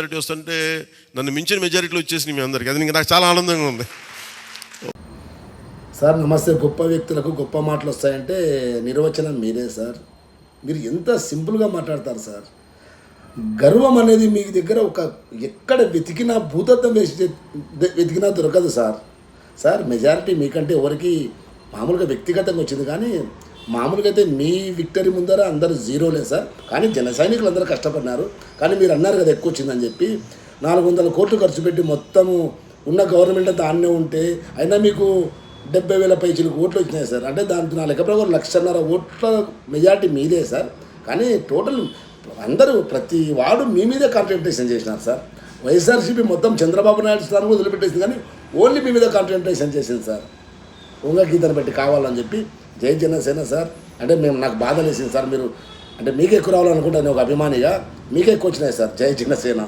Majority వస్తుంటే నన్ను మించిన మెజారిటీలో వచ్చేసినాయి మీ అందరికీ. అది నాకు చాలా ఆనందంగా ఉంది. సార్ నమస్తే. గొప్ప వ్యక్తులకు గొప్ప మాటలు వస్తాయంటే నిర్వచనం మీరే సార్. మీరు ఎంత సింపుల్గా మాట్లాడతారు సార్. గర్వం అనేది మీ దగ్గర ఎక్కడ వెతికినా భూతత్వం వేసి వెతికినా దొరకదు సార్. సార్ మెజారిటీ మీకంటే ఎవరికి మామూలుగా వ్యక్తిగతంగా వచ్చింది, కానీ మామూలుగా అయితే మీ విక్టరీ ముందర అందరూ జీరోలే సార్. కానీ జన సైనికులు అందరూ కష్టపడినారు. కానీ మీరు అన్నారు కదా ఎక్కువ వచ్చిందని చెప్పి 400 కోట్లు ఖర్చు పెట్టి మొత్తము ఉన్న గవర్నమెంట్ అంతా ఆన్నే ఉంటే అయినా మీకు 70,000 పైచీలకు ఓట్లు వచ్చినాయి సార్. అంటే దాంతో నా లెక్క ప్రకారం 1,50,000 ఓట్ల మెజారిటీ మీదే సార్. కానీ టోటల్ అందరూ ప్రతి వాడు మీ మీదే కాన్సన్ట్రేషన్ చేసినారు సార్. వైఎస్ఆర్సీపీ మొత్తం చంద్రబాబు నాయుడు స్థానం వదిలిపెట్టేసింది, కానీ ఓన్లీ మీ మీద కాన్సన్ట్రేషన్ చేసింది సార్. ఉంగ గీతను పెట్టి కావాలని చెప్పి. జై జనసేన సార్. అంటే నాకు బాధ వేసింది సార్. మీరు అంటే మీకే ఎక్కువ రావాలనుకుంటాను, ఒక అభిమానిగా మీకే ఎక్కువ వచ్చినాయి సార్. జై జనసేన.